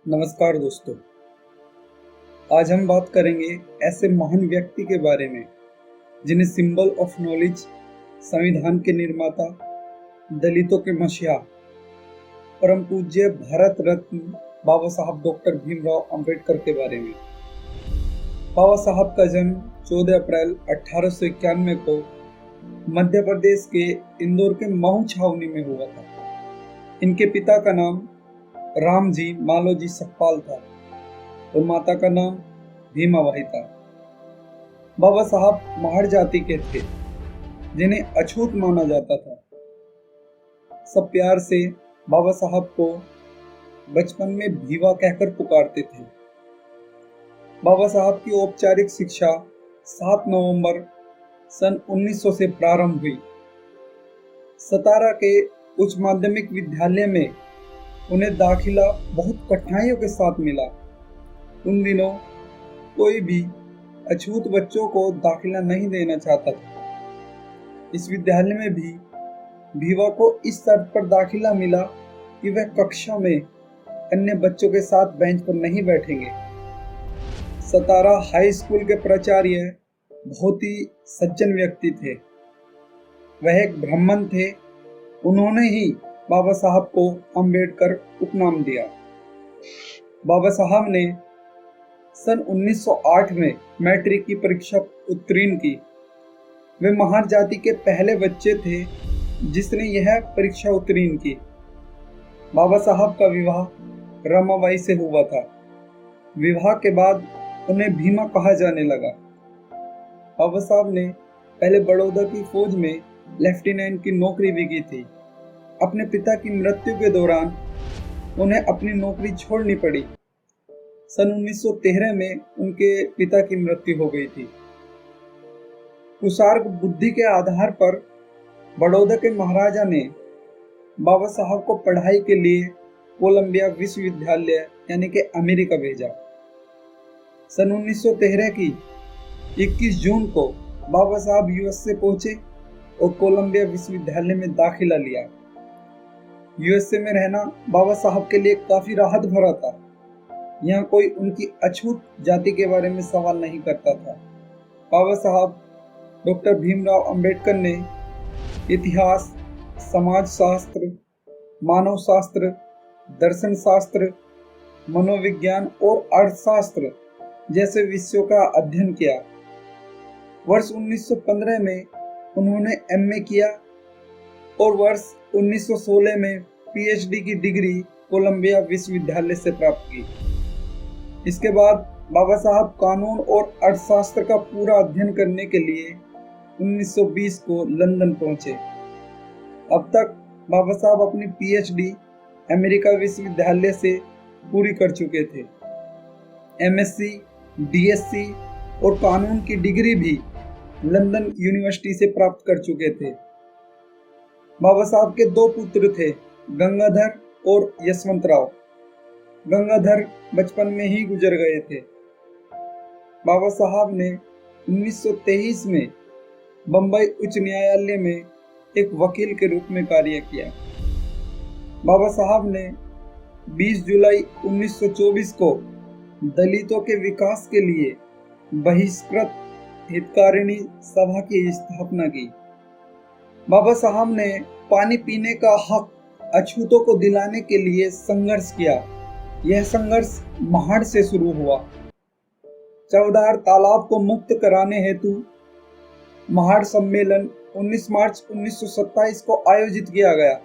नमस्कार दोस्तों। आज हम बात करेंगे ऐसे महान व्यक्ति के बारे में जिन्हें सिंबल ऑफ नॉलेज, संविधान के निर्माता, दलितों के मसीहा, परम पूज्य भारत रत्न बाबा साहब डॉक्टर भीमराव अंबेडकर के बारे में। बाबा साहब का जन्म 14 अप्रैल 1891 को मध्य प्रदेश के इंदौर के महू छावनी में हुआ था। इनके पिता का नाम रामजी मालोजी सकपाल था और माता का नाम भीमाबाई था। बाबा साहब महार जाति के थे जिन्हें अछूत माना जाता था। सब प्यार से बाबा साहब को बचपन में भीवा कहकर पुकारते थे। बाबा साहब की औपचारिक शिक्षा 7 नवंबर सन 1900 से प्रारंभ हुई। सतारा के उच्च माध्यमिक विद्यालय में उन्हें दाखिला बहुत कठिनाइयों के साथ मिला। उन दिनों कोई भी अछूत बच्चों को दाखिला नहीं देना चाहता था। इस विद्यालय में भी भीवा को इस शर्त पर दाखिला मिला कि वह कक्षा में अन्य बच्चों के साथ बेंच पर नहीं बैठेंगे। सतारा हाई स्कूल के प्राचार्य बहुत ही सज्जन व्यक्ति थे। वह एक ब्राह्मण थे। उन्होंने ही बाबा साहब को अंबेडकर उपनाम दिया। बाबा साहब ने सन 1908 में मैट्रिक की परीक्षा उत्तीर्ण की। वे महार जाति के पहले बच्चे थे जिसने यह परीक्षा उत्तीर्ण की। बाबा साहब का विवाह रमाबाई से हुआ था। विवाह के बाद उन्हें भीमा कहा जाने लगा। बाबा साहब ने पहले बड़ौदा की फौज में लेफ्टिनेंट की नौकरी भी की थी। अपने पिता की मृत्यु के दौरान उन्हें अपनी नौकरी छोड़नी पड़ी। सन 1913 में उनके पिता की मृत्यु हो गई थी। कुशार्क बुद्धि के आधार पर बड़ौदा के महाराजा ने बाबा साहब को पढ़ाई के लिए कोलंबिया विश्वविद्यालय यानी कि अमेरिका भेजा। सन 1913 की 21 जून को बाबा साहब यूएस से पहुंचे और कोलंबिया विश्वविद्यालय में दाखिला लिया। यूएसए में रहना बाबा साहब के लिए काफी राहत भरा था। यहाँ कोई उनकी अछूत जाति के बारे में सवाल नहीं करता था। बाबा साहब डॉक्टर भीमराव अंबेडकर ने इतिहास, समाज शास्त्र, मानव शास्त्र, दर्शन शास्त्र, मनोविज्ञान और अर्थशास्त्र जैसे विषयों का अध्ययन किया। वर्ष 1915 में उन्होंने एमए किया और वर्ष 1916 में पीएचडी की डिग्री कोलंबिया विश्वविद्यालय से प्राप्त की। इसके बाद बाबा साहब कानून और अर्थशास्त्र का पूरा अध्ययन करने के लिए 1920 को लंदन पहुंचे। अब तक बाबा साहब अपनी पीएचडी अमेरिका विश्वविद्यालय से पूरी कर चुके थे। एमएससी, डीएससी और कानून की डिग्री भी लंदन यूनिवर्सिटी से प्राप्त कर चुके थे। बाबा साहब के 2 पुत्र थे, गंगाधर और यशवंतराव। गंगाधर बचपन में ही गुजर गए थे। बाबा साहब ने 1923 में बंबई उच्च न्यायालय में एक वकील के रूप में कार्य किया। बाबा साहब ने 20 जुलाई 1924 को दलितों के विकास के लिए बहिष्कृत हितकारिणी सभा की स्थापना की। बाबा साहब ने पानी पीने का हक अछूतों को दिलाने के लिए संघर्ष किया। यह संघर्ष महाड़ से शुरू हुआ। चौदार तालाब को मुक्त कराने हेतु महाड़ सम्मेलन 19 मार्च 1927 को आयोजित किया गया।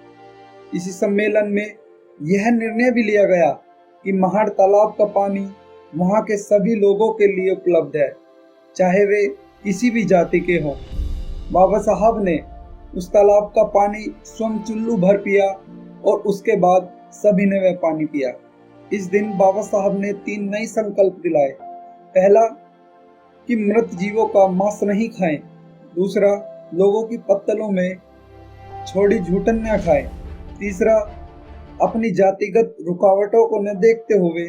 इसी सम्मेलन में यह निर्णय भी लिया गया कि महाड़ तालाब का पानी वहां के सभी लोगों के लिए उपलब्ध है, चाहे वे किसी भी जाति के हों। बाबा साहब ने उस तालाब का पानी स्वयं चुल्लू भर पिया और उसके बाद सभी ने वह पानी पिया। इस दिन बाबा साहब ने 3 नए संकल्प दिलाए। पहला कि मृत जीवों का मांस नहीं खाएं। दूसरा, लोगों की पत्तलों में छोड़ी झूठन न खाएं। तीसरा, अपनी जातिगत रुकावटों को न देखते हुए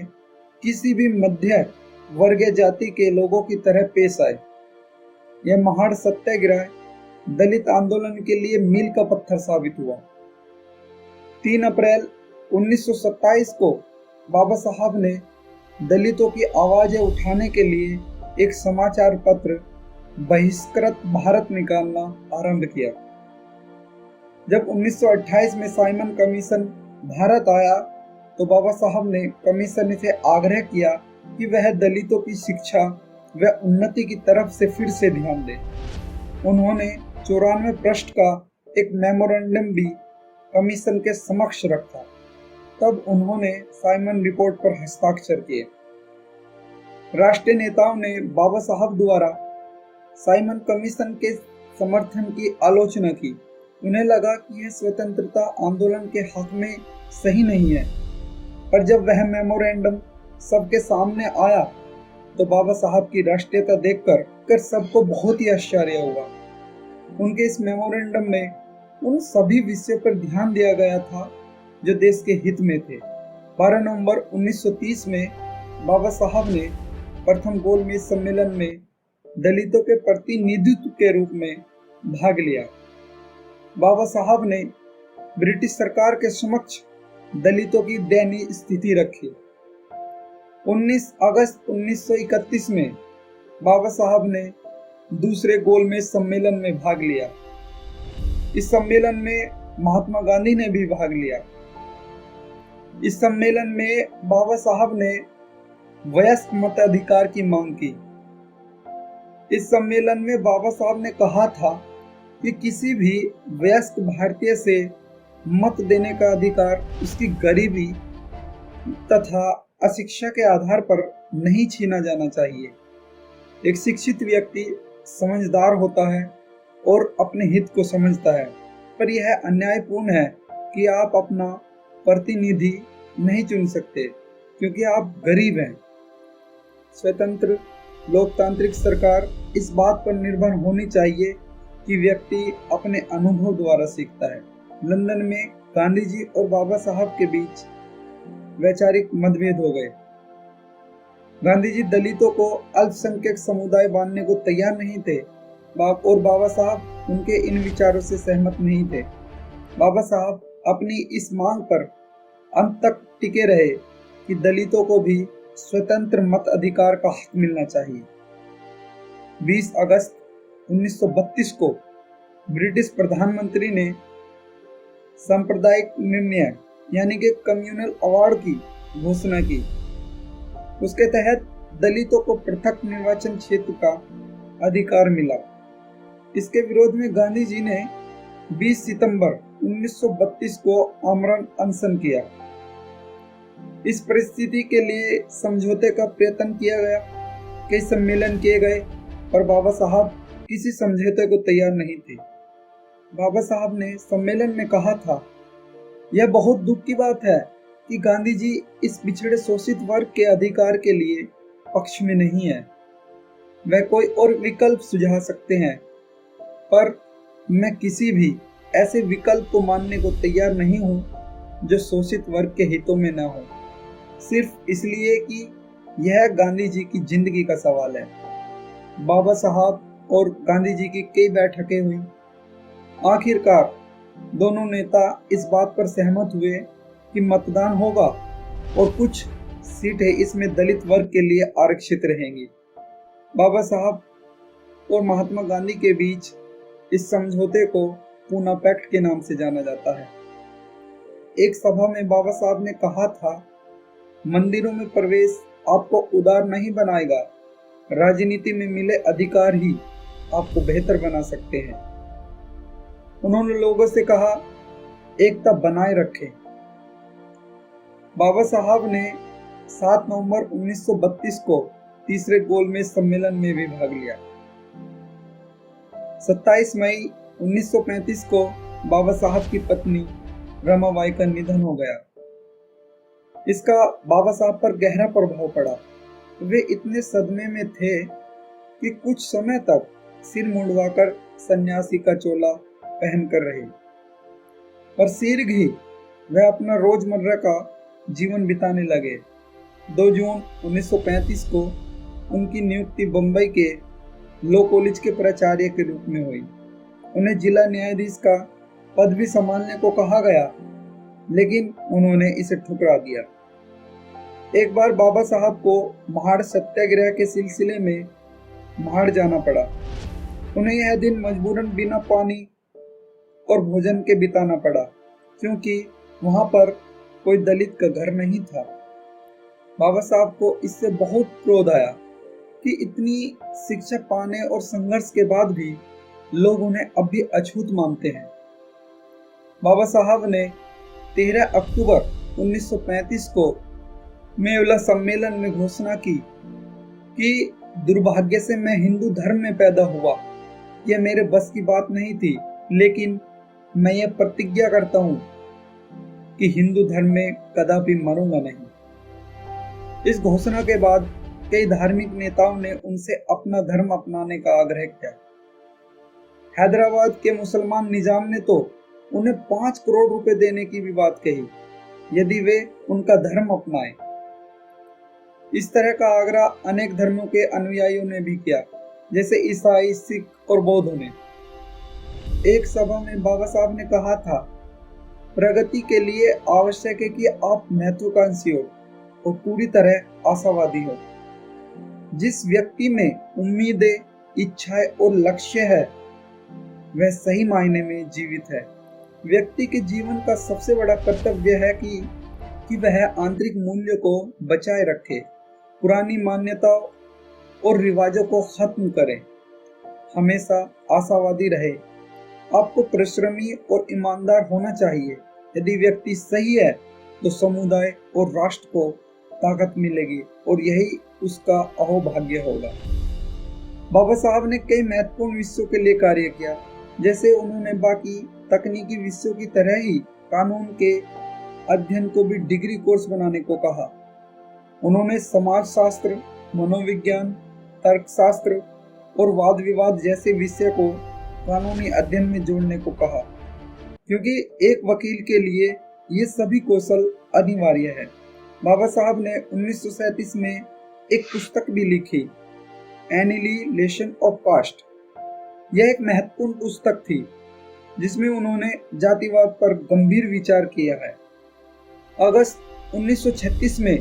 किसी भी मध्य वर्गीय जाति के लोगों की तरह पेश आए। यह महाड़ सत्याग्रह दलित आंदोलन के लिए मील का पत्थर साबित हुआ। 3 अप्रैल 1927 को बाबा साहब ने दलितों की आवाजें उठाने के लिए एक समाचार पत्र बहिष्कृत भारत निकालना आरंभ किया। जब 1928 में साइमन कमीशन भारत आया तो बाबा साहब ने कमीशन से आग्रह किया कि वह दलितों की शिक्षा व उन्नति की तरफ से फिर से ध्यान दे। उन्होंने 94 पृष्ठ का एक मेमोरेंडम भी कमीशन के समक्ष रखा। तब उन्होंने साइमन रिपोर्ट पर हस्ताक्षर किए। राष्ट्रीय नेताओं ने बाबा साहब द्वारा साइमन कमीशन के समर्थन की आलोचना की। उन्हें लगा कि यह स्वतंत्रता आंदोलन के हक में सही नहीं है। पर जब वह मेमोरेंडम सबके सामने आया तो बाबा साहब की राष्ट्रीयता देखकर सबको बहुत ही आश्चर्य हुआ। उनके इस मेमोरेंडम में उन सभी विषयों पर ध्यान दिया गया था जो देश के हित में थे। 12 नवंबर 1930 में बाबा साहब ने प्रथम गोलमेज सम्मेलन में दलितों के प्रतिनिधित्व के रूप में भाग लिया। बाबा साहब ने ब्रिटिश सरकार के समक्ष दलितों की दयनीय स्थिति रखी। 19 अगस्त 1931 में बाबा साहब ने दूसरे गोलमेज सम्मेलन में भाग लिया। इस सम्मेलन में महात्मा गांधी ने भी भाग लिया। इस सम्मेलन में बाबा साहब ने वयस्क मताधिकार की मांग की। इस सम्मेलन में बाबा साहब ने कहा था कि किसी भी वयस्क भारतीय से मत देने का अधिकार उसकी गरीबी तथा अशिक्षा के आधार पर नहीं छीना जाना चाहिए। एक शिक्षित व्यक्ति समझदार होता है और अपने हित को समझता है, पर यह अन्यायपूर्ण है कि आप अपना प्रतिनिधि नहीं चुन सकते क्योंकि आप गरीब हैं। स्वतंत्र लोकतांत्रिक सरकार इस बात पर निर्भर होनी चाहिए कि व्यक्ति अपने अनुभव द्वारा सीखता है। लंदन में गांधी जी और बाबा साहब के बीच वैचारिक मतभेद हो गए। गांधी जी दलितों को अल्पसंख्यक समुदाय मानने को तैयार नहीं थे और बाबा साहब उनके इन विचारों से सहमत नहीं थे। बाबा साहब अपनी इस मांग पर अंत तक टिके रहे कि दलितों को भी स्वतंत्र मत अधिकार का हक मिलना चाहिए। 20 अगस्त 1932 को ब्रिटिश प्रधानमंत्री ने सांप्रदायिक निर्णय यानी कि कम्युनल अवार्ड की घोषणा की। उसके तहत दलितों को पृथक निर्वाचन क्षेत्र का अधिकार मिला। इसके विरोध में गांधी जी ने 20 सितंबर 1932 को आमरण अनशन किया। इस परिस्थिति के लिए समझौते का प्रयत्न किया गया, कई सम्मेलन किए गए, पर बाबा साहब किसी समझौते को तैयार नहीं थे। बाबा साहब ने सम्मेलन में कहा था, यह बहुत दुख की बात है कि गांधी जी इस पिछड़े शोषित वर्ग के अधिकार के लिए पक्ष में नहीं है। वह कोई और विकल्प सुझा सकते हैं, पर मैं किसी भी ऐसे विकल्प को मानने को तैयार नहीं हूं जो शोषित वर्ग के हितों में न हो, सिर्फ इसलिए कि यह गांधी जी की जिंदगी का सवाल है। बाबा साहब और गांधी जी की कई बैठकें हुई। आखिरकार दोनों नेता इस बात पर सहमत हुए कि मतदान होगा और कुछ सीटें इसमें दलित वर्ग के लिए आरक्षित रहेंगी। बाबा साहब और महात्मा गांधी के बीच इस समझौते को पूना पैक्ट के नाम से जाना जाता है। एक सभा में बाबा साहब ने कहा था, मंदिरों में प्रवेश आपको उदार नहीं बनाएगा, राजनीति में मिले अधिकार ही आपको बेहतर बना सकते हैं। उन्होंने लोगों से कहा, एकता बनाए रखें। बाबा साहब ने 7 नवंबर 1932 को तीसरे गोलमेज सम्मेलन में भी भाग लिया। 27 मई 1935 को बाबा साहब की पत्नी रमाबाई का निधन हो गया। इसका बाबा साहब पर गहरा प्रभाव पड़ा। वे इतने सदमे में थे कि कुछ समय तक सिर मुंडवाकर सन्यासी का चोला पहनकर रहे, पर शीघ्र ही वह अपना रोजमर्रा का जीवन बिताने लगे। 2 जून 1935 को उनकी नियुक्ति बंबई के लॉ कॉलेज के प्राचार्य के रूप में हुई। उन्हें जिला न्यायाधीश का पद भी संभालने को कहा गया, लेकिन उन्होंने इसे ठुकरा दिया। एक बार बाबा साहब को महाड़ सत्याग्रह के सिलसिले में महाड़ जाना पड़ा। उन्हें यह दिन मजबूरन बिना पानी और भोजन के बिताना पड़ा, क्योंकि वहां पर कोई दलित का घर नहीं था। बाबा साहब को इससे बहुत क्रोध आया कि इतनी शिक्षा पाने और संघर्ष के बाद भी लोग उन्हें अब भी अछूत मानते हैं। बाबा साहब ने 13 अक्टूबर 1935 को मेवला सम्मेलन में घोषणा की कि दुर्भाग्य से मैं हिंदू धर्म में पैदा हुआ, यह मेरे बस की बात नहीं थी, लेकिन मैं यह प्रतिज्ञा करता हूं कि हिंदू धर्म में कदापि मरूंगा नहीं। इस घोषणा के बाद कई धार्मिक नेताओं ने उनसे अपना धर्म अपनाने का आग्रह किया। हैदराबाद के मुसलमान निजाम ने तो उन्हें 5 करोड़ रुपए देने की भी बात कही यदि वे उनका धर्म अपनाएं। इस तरह का आग्रह अनेक धर्मों के अनुयायियों ने भी किया, जैसे ईसाई, सिख और बौद्धों ने। एक सभा में बाबा साहब ने कहा था, प्रगति के लिए आवश्यक है कि आप महत्वाकांक्षी हो और पूरी तरह आशावादी हो। जिस व्यक्ति में उम्मीदें, इच्छाएं और लक्ष्य है, वह सही मायने में जीवित है। व्यक्ति के जीवन का सबसे बड़ा कर्तव्य है कि वह आंतरिक मूल्यों को बचाए रखे, पुरानी मान्यताओं और रिवाजों को खत्म करे, हमेशा आशावादी रहे। आपको परिश्रमी और ईमानदार होना चाहिए। यदि व्यक्ति सही है तो समुदाय और राष्ट्र को ताकत मिलेगी और यही उसका अहोभाग्य होगा। बाबा साहब ने कई महत्वपूर्ण विषयों के लिए कार्य किया, जैसे उन्होंने बाकी तकनीकी विषयों की तरह ही कानून के अध्ययन को भी डिग्री कोर्स बनाने को कहा। उन्होंने समाजशास्त्र, मनोविज्ञान, तर्कशास्त्र और वाद विवाद जैसे विषय को कानूनी अध्ययन में जोड़ने को कहा, क्योंकि एक वकील के लिए ये सभी कौशल अनिवार्य है। बाबा साहब ने 1937 में एक पुस्तक भी लिखी, एनिहिलेशन ऑफ कास्ट। यह एक महत्वपूर्ण पुस्तक थी जिसमें उन्होंने जातिवाद पर गंभीर विचार किया है। अगस्त 1936 में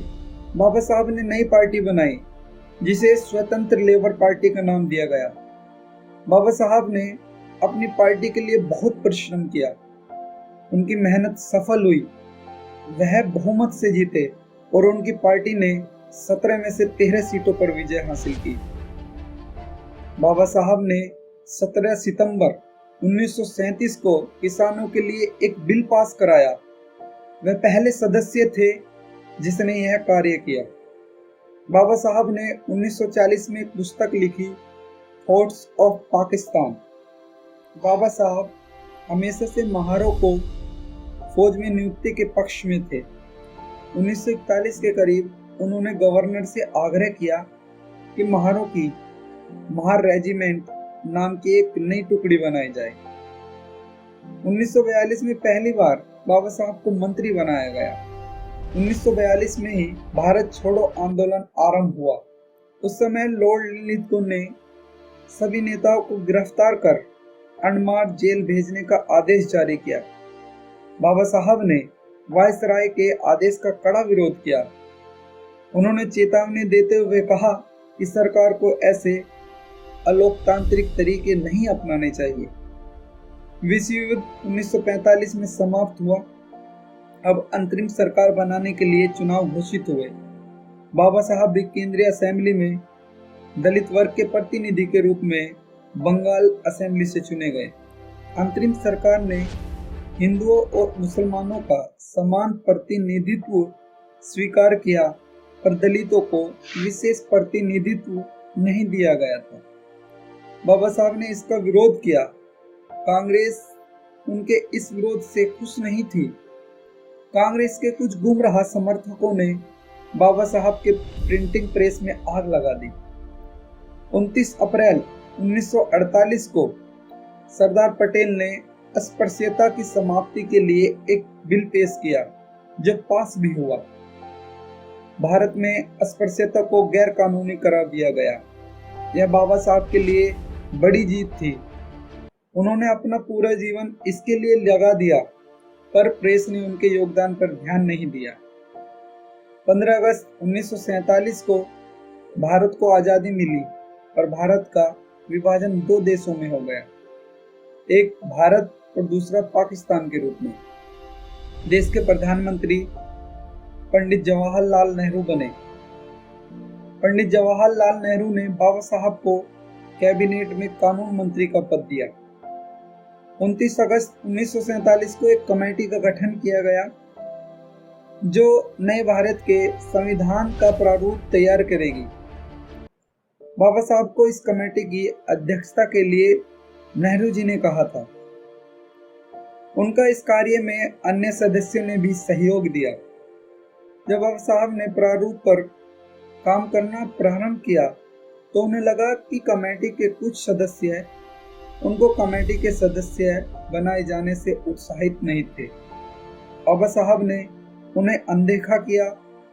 बाबा साहब ने नई पार्टी बनाई, जिसे स्वतंत्र लेबर पार्टी का नाम दिया गया। बाबा साहब ने अपनी पार्टी के लिए बहुत परिश्रम किया। उनकी मेहनत सफल हुई, वह बहुमत से जीते और उनकी पार्टी ने 17 में से 13 सीटों पर विजय हासिल की। बाबा साहब ने 17 सितंबर 1937 को किसानों के लिए एक बिल पास कराया। वह पहले सदस्य थे जिसने यह कार्य किया। बाबा साहब ने 1940 में एक पुस्तक लिखी, थॉट्स ऑफ पाकिस्तान। बाबा साहब हमेशा से महारों को फौज में नियुक्ति के पक्ष में थे। 1941 के करीब उन्होंने गवर्नर से आग्रह किया कि महारों की महार रेजिमेंट नाम की एक नई टुकड़ी बनाई जाए। 1942 में पहली बार बाबा साहब को मंत्री बनाया गया। 1942 में ही भारत छोड़ो आंदोलन आरंभ हुआ। उस समय लॉर्ड लिलिथगोन ने सभी नेताओं को गिरफ्तार कर अंडमान जेल भेजने का आदेश जारी किया। बाबा साहब ने वायसराय के आदेश का कड़ा विरोध किया। उन्होंने चेतावनी देते हुए कहा कि सरकार को ऐसे अलोकतांत्रिक तरीके नहीं अपनाने चाहिए। विश्व युद्ध 1945 में समाप्त हुआ। अब अंतरिम सरकार बनाने के लिए चुनाव घोषित हुए। बाबा साहब भी केंद्रीय असेंबली में दलित वर्ग के प्रतिनिधि के रूप में बंगाल असेंबली से चुने गए। अंतरिम सरकार ने हिंदुओं और मुसलमानों का समान प्रतिनिधित्व स्वीकार किया, पर दलितों को विशेष प्रतिनिधित्व नहीं दिया गया था। बाबा साहब ने इसका विरोध किया। कांग्रेस उनके इस विरोध से खुश नहीं थी। कांग्रेस के कुछ गुमराह समर्थकों ने बाबा साहब के प्रिंटिंग प्रेस में आग लगा दी। 29 अप्रैल 1948 को सरदार पटेल ने अस्पृश्यता की समाप्ति के लिए एक बिल पेश किया, जो पास भी हुआ। भारत में अस्पृश्यता को गैर कानूनी करार दिया गया। यह बाबा साहब के लिए बड़ी जीत थी। उन्होंने अपना पूरा जीवन इसके लिए लगा दिया, पर प्रेस ने उनके योगदान पर ध्यान नहीं दिया। 15 अगस्त 1947 को भारत को आज़ादी मिली और भारत का विभाजन दो देशों में हो गया, एक भारत और दूसरा पाकिस्तान के रूप में। देश के प्रधानमंत्री पंडित जवाहरलाल नेहरू बने। पंडित जवाहरलाल नेहरू ने बाबा साहब को कैबिनेट में कानून मंत्री का पद दिया। 29 अगस्त 1947 को एक कमेटी का गठन किया गया जो नए भारत के संविधान का प्रारूप तैयार करेगी। बाबा साहब को इस कमेटी की अध्यक्षता के लिए नेहरू जी ने कहा था। उनका इस कार्य में अन्य सदस्यों ने भी सहयोग दिया। जब बाबा साहब ने प्रारूप पर काम करना प्रारंभ किया तो उन्हें लगा कि कमेटी के कुछ सदस्य उनको कमेटी के सदस्य बनाए जाने से उत्साहित नहीं थे। बाबा साहब ने उन्हें अनदेखा किया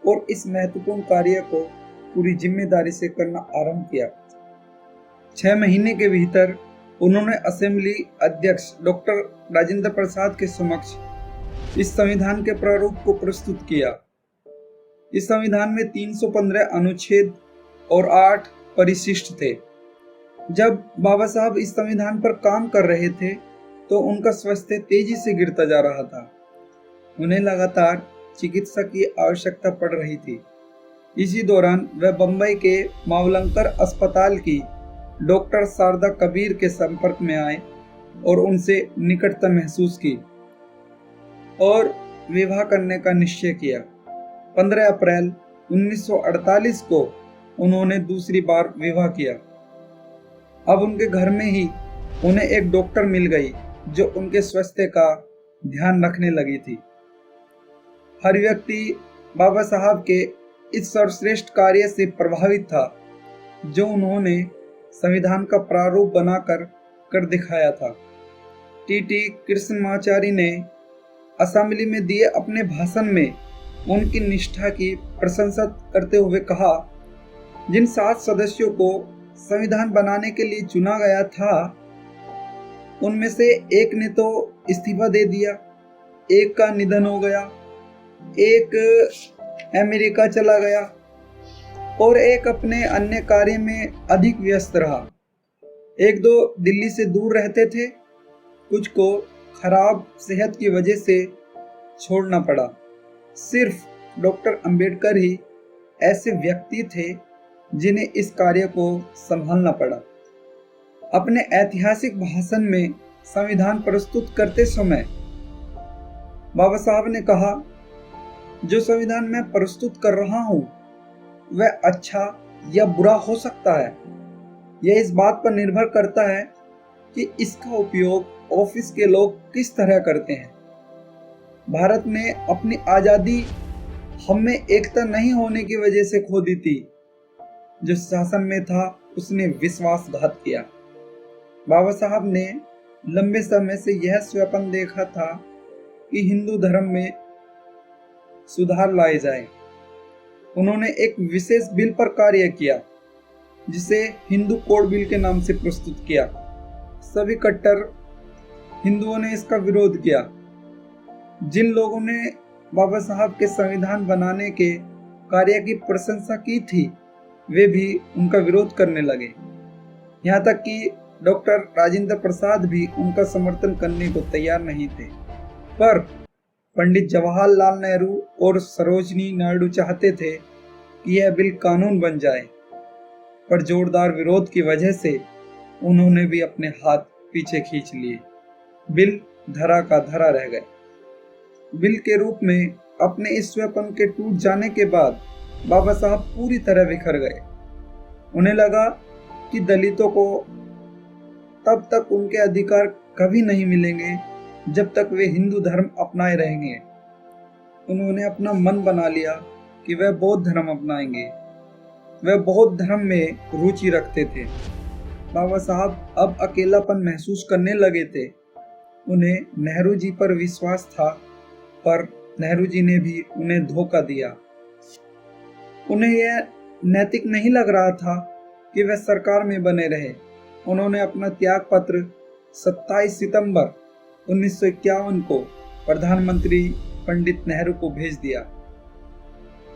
और इस महत्वपूर्ण कार्य को पूरी जिम्मेदारी से करना आरंभ किया। 6 महीने के भीतर उन्होंने असेंबली अध्यक्ष डॉक्टर राजेंद्र प्रसाद के समक्ष इस संविधान के प्रारूप को प्रस्तुत किया। इस संविधान में 315 अनुच्छेद और 8 परिशिष्ट थे। जब बाबा साहब इस संविधान पर काम कर रहे थे तो उनका स्वास्थ्य तेजी से गिरता जा रहा था। उन्हें लगातार चिकित्सा की आवश्यकता पड़ रही थी। इसी दौरान वह बंबई के मावलंकर अस्पताल की डॉक्टर शारदा कबीर के संपर्क में आए और उनसे निकटता महसूस की और विवाह करने का निश्चय किया। 15 अप्रैल 1948 को उन्होंने दूसरी बार विवाह किया। अब उनके घर में ही उन्हें एक डॉक्टर मिल गई जो उनके स्वास्थ्य का ध्यान रखने लगी थी। हर व्यक्ति बाबा साहब के इस सर्वश्रेष्ठ कार्य से प्रभावित था जो उन्होंने संविधान का प्रारूप बनाकर कर दिखाया था। टी कृष्णमाचारी ने असेंबली में दिए अपने भाषण में उनकी निष्ठा की प्रशंसा करते हुए कहा, जिन 7 सदस्यों को संविधान बनाने के लिए चुना गया था उनमें से एक ने तो इस्तीफा दे दिया, एक का निधन हो गया, एक अमेरिका चला गया और एक अपने अन्य कार्य में अधिक व्यस्त रहा। 1-2 दिल्ली से दूर रहते थे, कुछ को खराब सेहत की वजह से छोड़ना पड़ा। सिर्फ डॉक्टर अंबेडकर ही ऐसे व्यक्ति थे जिन्हें इस कार्य को संभालना पड़ा। अपने ऐतिहासिक भाषण में संविधान प्रस्तुत करते समय बाबा साहब ने कहा, जो संविधान मैं प्रस्तुत कर रहा हूं वह अच्छा या बुरा हो सकता है। यह इस बात पर निर्भर करता है कि इसका उपयोग ऑफिस के लोग किस तरह करते हैं। भारत ने अपनी आज़ादी हम में एकता नहीं होने की वजह से खो दी थी। जो शासन में था उसने विश्वासघात किया। बाबा साहब ने लंबे समय से यह स्वप्न देखा था कि हिंदू धर्म में सुधार लाए जाए। उन्होंने एक विशेष बिल पर कार्य किया जिसे हिंदू कोड बिल के नाम से प्रस्तुत किया। सभी कट्टर हिंदुओं ने इसका विरोध किया। जिन लोगों ने बाबा साहब के संविधान बनाने के कार्य की प्रशंसा की थी वे भी उनका विरोध करने लगे। यहाँ तक कि डॉक्टर राजेंद्र प्रसाद भी उनका समर्थन करने को तैयार नहीं थे। पर पंडित जवाहरलाल नेहरू और सरोजिनी नायडू चाहते थे कि यह बिल कानून बन जाए, पर जोरदार विरोध की वजह से उन्होंने भी अपने हाथ पीछे खींच लिए। बिल धरा का धरा रह गए। बिल के रूप में अपने इस स्वप्न के टूट जाने के बाद बाबा साहब पूरी तरह बिखर गए। उन्हें लगा कि दलितों को तब तक उनके अधिकार कभी नहीं मिलेंगे जब तक वे हिंदू धर्म अपनाए रहेंगे। उन्होंने अपना मन बना लिया कि वह बौद्ध धर्म अपनाएंगे। वह बौद्ध धर्म में रुचि रखते थे। बाबा साहब अब अकेलापन महसूस करने लगे थे। उन्हें नेहरू जी पर विश्वास था, पर नेहरू जी ने भी उन्हें धोखा दिया। उन्हें यह नैतिक नहीं लग रहा था कि वह सरकार में बने रहे। उन्होंने अपना त्याग पत्र 27 सितंबर 1951 को प्रधानमंत्री पंडित नेहरू को भेज दिया।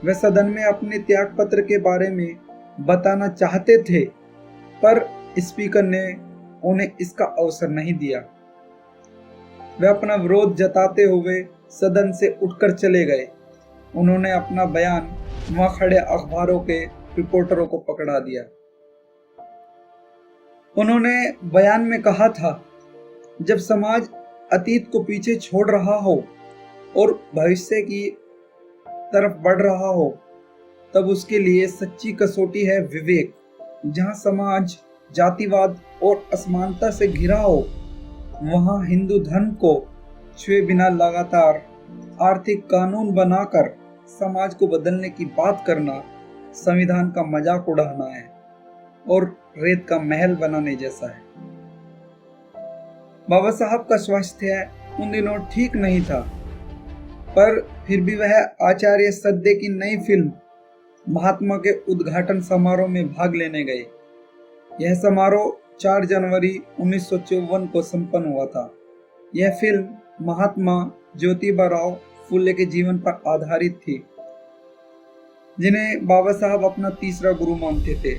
वे सदन में अपने त्याग पत्र के बारे में बताना चाहते थे, पर स्पीकर ने उन्हें इसका अवसर नहीं दिया। वे अपना विरोध जताते हुए सदन से उठकर चले गए। उन्होंने अपना बयान वहां खड़े अखबारों के रिपोर्टरों को पकड़ा दिया। उन्होंने बयान में कहा था, जब समाज अतीत को पीछे छोड़ रहा हो और भविष्य की तरफ बढ़ रहा हो, तब उसके लिए सच्ची कसौटी है विवेक। जहां समाज जातिवाद और असमानता से घिरा हो, वहां हिंदू धर्म को छुए बिना लगातार आर्थिक कानून बनाकर समाज को बदलने की बात करना संविधान का मजाक उड़ाना है और रेत का महल बनाने जैसा है। बाबा साहब का स्वास्थ्य उन दिनों ठीक नहीं था, पर फिर भी वह आचार्य सद्य की नई फिल्म महात्मा के उद्घाटन समारोह में भाग लेने गए। यह समारोह 4 जनवरी 1954 को संपन्न हुआ था। यह फिल्म महात्मा ज्योतिबा राव फुले के जीवन पर आधारित थी, जिन्हें बाबा साहब अपना तीसरा गुरु मानते थे।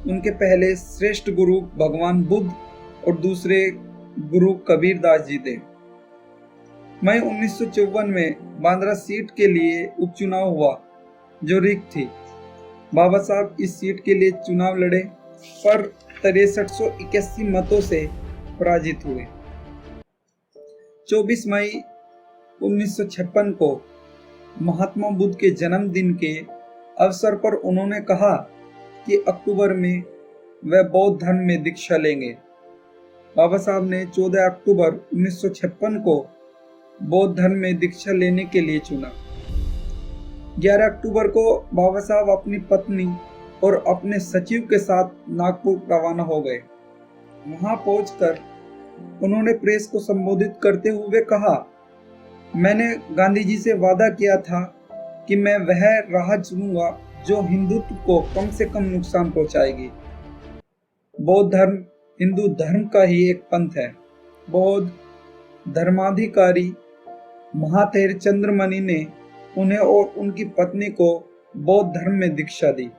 उनके पहले श्रेष्ठ गुरु भगवान बुद्ध और दूसरे गुरु कबीर दास जी थे। मई 1954 में बांद्रा सीट के लिए उपचुनाव हुआ, जो रिक्त थी। बाबा साहब इस सीट के लिए चुनाव लड़े, पर 6381 मतों से पराजित हुए। 24 मई 1956 को महात्मा बुद्ध के जन्मदिन के अवसर पर उन्होंने कहा कि अक्टूबर में वह बौद्ध धर्म में दीक्षा लेंगे। बाबा साहब ने 14 अक्टूबर 1956 को बौद्ध धर्म में दीक्षा लेने के लिए चुना। 11 अक्टूबर को बाबा साहब अपनी पत्नी और अपने सचिव के साथ नागपुर रवाना हो गए। वहां पहुंचकर उन्होंने प्रेस को संबोधित करते हुए कहा, मैंने गांधी जी से वादा किया था कि मैं वह राह चुनूंगा जो हिंदुत्व को कम से कम नुकसान पहुंचाएगी। बौद्ध धर्म हिंदू धर्म का ही एक पंथ है। बौद्ध धर्माधिकारी महाथेर चंद्रमणि ने उन्हें और उनकी पत्नी को बौद्ध धर्म में दीक्षा दी।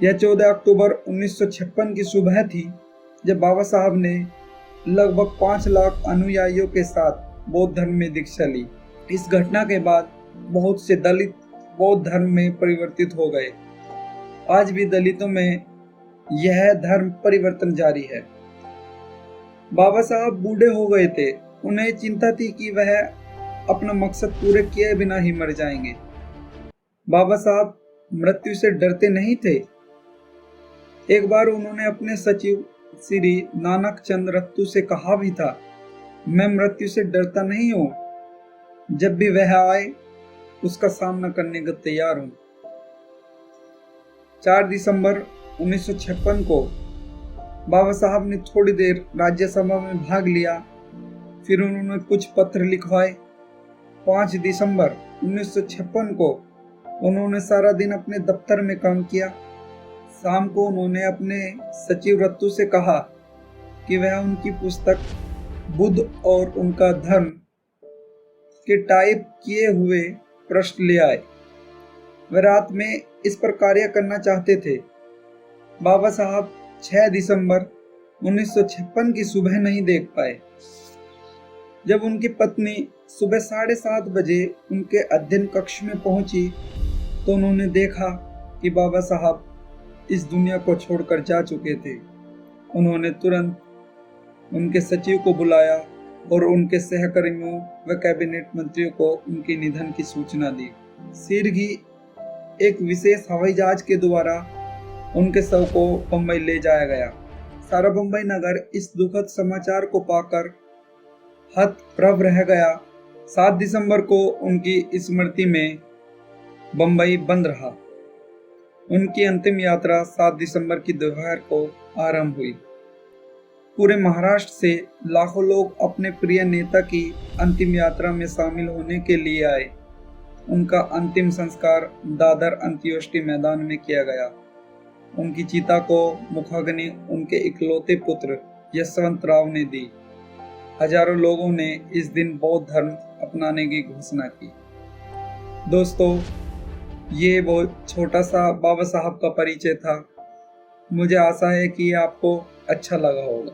यह 14 अक्टूबर 1956 की सुबह थी, जब बाबा साहब ने लगभग 5 लाख अनुयायियों के साथ बौद्ध धर्म में दीक्षा ली। इस घटना के बाद बहुत से दलित बौद्ध धर्म में परिवर्तित हो गए। आज भी दलितों में यह धर्म परिवर्तन जारी है। बाबा साहब बूढ़े हो गए थे। उन्हें चिंता थी कि वह अपना मकसद पूरे किए बिना ही मर जाएंगे। बाबा साहब मृत्यु से डरते नहीं थे। एक बार उन्होंने अपने सचिव श्री नानक चंद रत्तू से कहा भी था, मैं मृत्यु से डरता नहीं हूं, जब भी वह आए उसका सामना करने को तैयार हूं। 4 दिसंबर 1956 को बाबा साहब ने थोड़ी देर राज्यसभा में भाग लिया, फिर उन्होंने कुछ पत्र लिखवाए। 5 दिसंबर 1956 को उन्होंने सारा दिन अपने दफ्तर में काम किया। शाम को उन्होंने अपने सचिव रत्तू से कहा कि वह उनकी पुस्तक बुद्ध और उनका धर्म के टाइप किए हुए प्रश्न ले आए। वह रात में इस पर कार्य करना चाहते थे। बाबा साहब 6 दिसंबर 1956 की सुबह नहीं देख पाए। जब उनकी पत्नी सुबह 7:30 बजे उनके अध्ययन कक्ष में पहुंची, तो उन्होंने देखा कि बाबा साहब इस दुनिया को छोड़कर जा चुके थे। उन्होंने तुरंत उनके सचिव को बुलाया और उनके सहकर्मियों व कैबिनेट मंत्रियों को उनके निधन की सूचना दी। शीघ्र एक विशेष हवाई जहाज के द्वारा उनके शव को बंबई ले जाया गया। सारा बंबई नगर इस दुखद समाचार को पाकर हतप्रभ रह गया। 7 दिसंबर को उनकी स्मृति में बंबई बंद रहा। उनकी अंतिम यात्रा 7 दिसंबर की दोपहर को आरंभ हुई। पूरे महाराष्ट्र से लाखों लोग अपने प्रिय नेता की अंतिम यात्रा में शामिल होने के लिए आए। उनका अंतिम संस्कार दादर अंत्योष्टि मैदान में किया गया। उनकी चिता को मुखाग्नि उनके इकलौते पुत्र यशवंत राव ने दी। हजारों लोगों ने इस दिन बौद्ध धर्म अपनाने की घोषणा की। दोस्तों, ये वो छोटा सा बाबा साहब का परिचय था। मुझे आशा है कि आपको अच्छा लगा होगा।